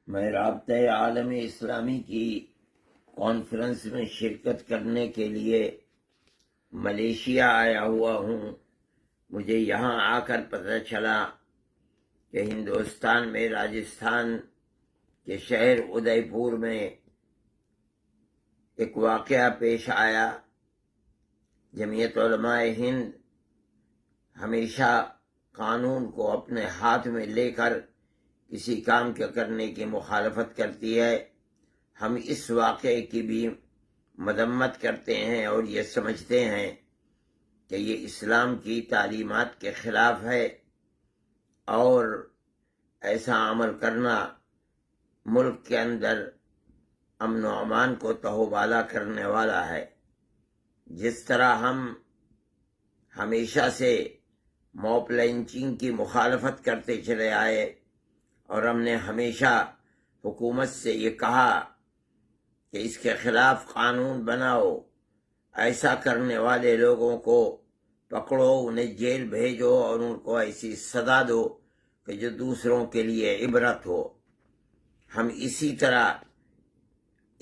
میں رابطۂ عالم اسلامی کی کانفرنس میں شرکت کرنے کے لیے ملیشیا آیا ہوا ہوں۔ مجھے یہاں آ کر پتہ چلا کہ ہندوستان میں راجستھان کے شہر ادے پور میں ایک واقعہ پیش آیا۔ جمعیت علماء ہند ہمیشہ قانون کو اپنے ہاتھ میں لے کر کسی کام کے کرنے کی مخالفت کرتی ہے۔ ہم اس واقعے کی بھی مذمت کرتے ہیں اور یہ سمجھتے ہیں کہ یہ اسلام کی تعلیمات کے خلاف ہے، اور ایسا عمل کرنا ملک کے اندر امن و امان کو تہوبالا کرنے والا ہے۔ جس طرح ہم ہمیشہ سے موب لنچنگ کی مخالفت کرتے چلے آئے اور ہم نے ہمیشہ حکومت سے یہ کہا کہ اس کے خلاف قانون بناؤ، ایسا کرنے والے لوگوں کو پکڑو، انہیں جیل بھیجو اور ان کو ایسی سزا دو کہ جو دوسروں کے لیے عبرت ہو۔ ہم اسی طرح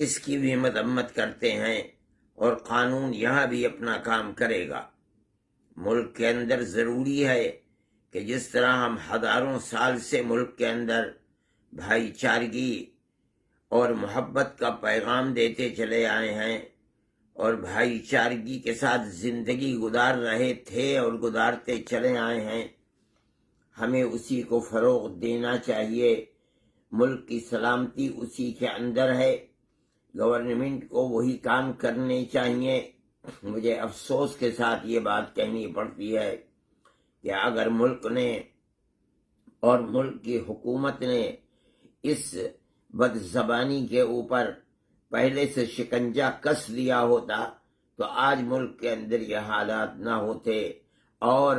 اس کی بھی مذمت کرتے ہیں، اور قانون یہاں بھی اپنا کام کرے گا۔ ملک کے اندر ضروری ہے کہ جس طرح ہم ہزاروں سال سے ملک کے اندر بھائی چارگی اور محبت کا پیغام دیتے چلے آئے ہیں اور بھائی چارگی کے ساتھ زندگی گزار رہے تھے اور گزارتے چلے آئے ہیں، ہمیں اسی کو فروغ دینا چاہیے۔ ملک کی سلامتی اسی کے اندر ہے، گورنمنٹ کو وہی کام کرنے چاہیے۔ مجھے افسوس کے ساتھ یہ بات کہنی پڑتی ہے کہ اگر ملک نے اور ملک کی حکومت نے اس بد زبانی کے اوپر پہلے سے شکنجہ کس دیا ہوتا تو آج ملک کے اندر یہ حالات نہ ہوتے اور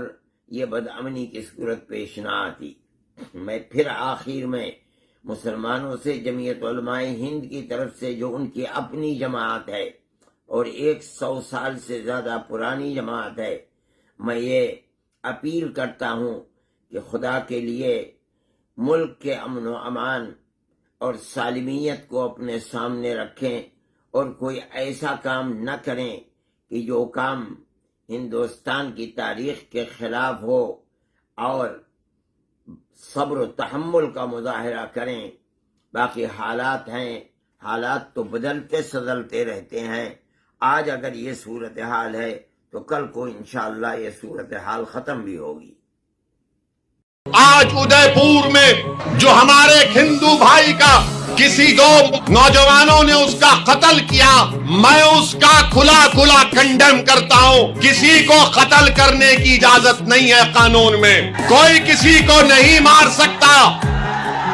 یہ بد امنی کی صورت پیش نہ آتی۔ میں پھر آخر میں مسلمانوں سے جمعیت علماء ہند کی طرف سے، جو ان کی اپنی جماعت ہے اور 100 سال سے زیادہ پرانی جماعت ہے، میں یہ اپیل کرتا ہوں کہ خدا کے لیے ملک کے امن و امان اور سالمیت کو اپنے سامنے رکھیں اور کوئی ایسا کام نہ کریں کہ جو کام ہندوستان کی تاریخ کے خلاف ہو، اور صبر و تحمل کا مظاہرہ کریں۔ باقی حالات ہیں، حالات تو بدلتے سدلتے رہتے ہیں۔ آج اگر یہ صورتحال ہے تو کل کو انشاءاللہ یہ صورتحال ختم بھی ہوگی۔ آج ادے پور میں جو ہمارے ایک ہندو بھائی کا کسی دو نوجوانوں نے اس کا قتل کیا، میں اس کا کھلا کنڈیم کرتا ہوں۔ کسی کو قتل کرنے کی اجازت نہیں ہے قانون میں، کوئی کسی کو نہیں مار سکتا۔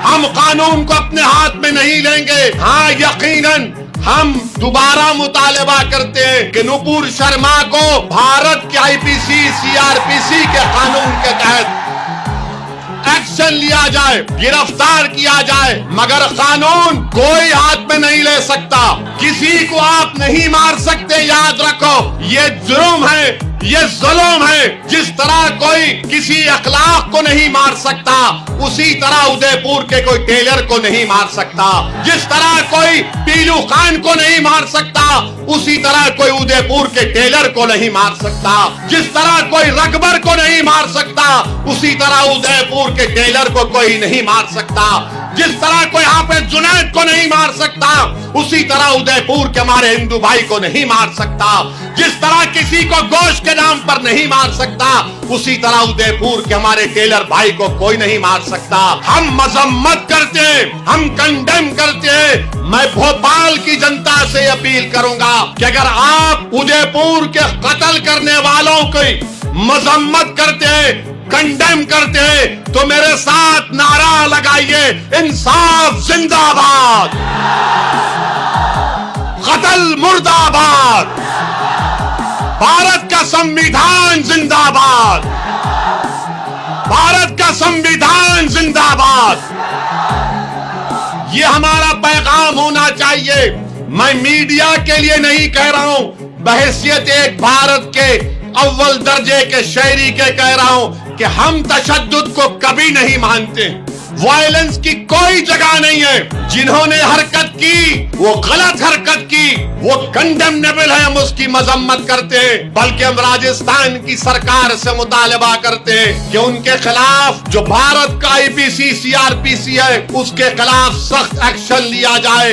ہم قانون کو اپنے ہاتھ میں نہیں لیں گے۔ ہاں یقیناً ہم دوبارہ مطالبہ کرتے ہیں کہ نپور شرما کو بھارت کے IPC CRPC کے قانون کے تحت ایکشن لیا جائے، گرفتار کیا جائے، مگر قانون کوئی ہاتھ میں نہیں لے سکتا۔ کسی کو آپ نہیں مار سکتے، یاد رکھو، یہ جرم ہے، یہ ظلم ہے۔ جس طرح کوئی کسی اخلاق کو نہیں مار سکتا، اسی طرح ادے پور کے کوئی ٹیلر کو نہیں مار سکتا۔ جس طرح کوئی پیلو خان کو نہیں مار سکتا، اسی طرح کوئی ادے پور کے ٹیلر کو نہیں مار سکتا۔ جس طرح کوئی رگبر کو نہیں مار سکتا، اسی طرح ادے پور کے ٹیلر کو کوئی نہیں مار سکتا۔ جس طرح کوئی حافظ جنید کو نہیں مار سکتا، اسی طرح ادے پور کے ہمارے ہندو بھائی کو نہیں مار سکتا۔ جس طرح کسی کو گوشت کے نام پر نہیں مار سکتا، اسی طرح ادے پور کے ہمارے ٹیلر بھائی کو کوئی نہیں مار سکتا۔ ہم مذمت کرتے ہیں، ہم کنڈیم کرتے ہیں۔ میں بھوپال کی جنتا سے اپیل کروں گا کہ اگر آپ ادے پور کے قتل کرنے والوں کی مذمت کرتے ہیں، کنڈیم کرتے ہیں، تو میرے ساتھ نعرہ لگائیے، انصاف زندہ باد، قتل مردہ باد، بھارت کا سمویدھان زندہ باد، بھارت کا سمویدھان زندہ باد۔ یہ ہمارا پیغام ہونا چاہیے۔ میں میڈیا کے لیے نہیں کہہ رہا ہوں، بحیثیت ایک بھارت کے اول درجے کے شہری کے کہہ رہا ہوں کہ ہم تشدد کو کبھی نہیں مانتے۔ وائلنس کی کوئی جگہ نہیں ہے. جنہوں نے حرکت کی وہ غلط حرکت کی, وہ کنڈیمنیبل ہے, ہم اس کی مذمت کرتے ہیں. بلکہ ہم راجستھان کی سرکار سے مطالبہ کرتے ہیں کہ ان کے خلاف جو بھارت کا IPC CRPC ہے اس کے خلاف سخت ایکشن لیا جائے.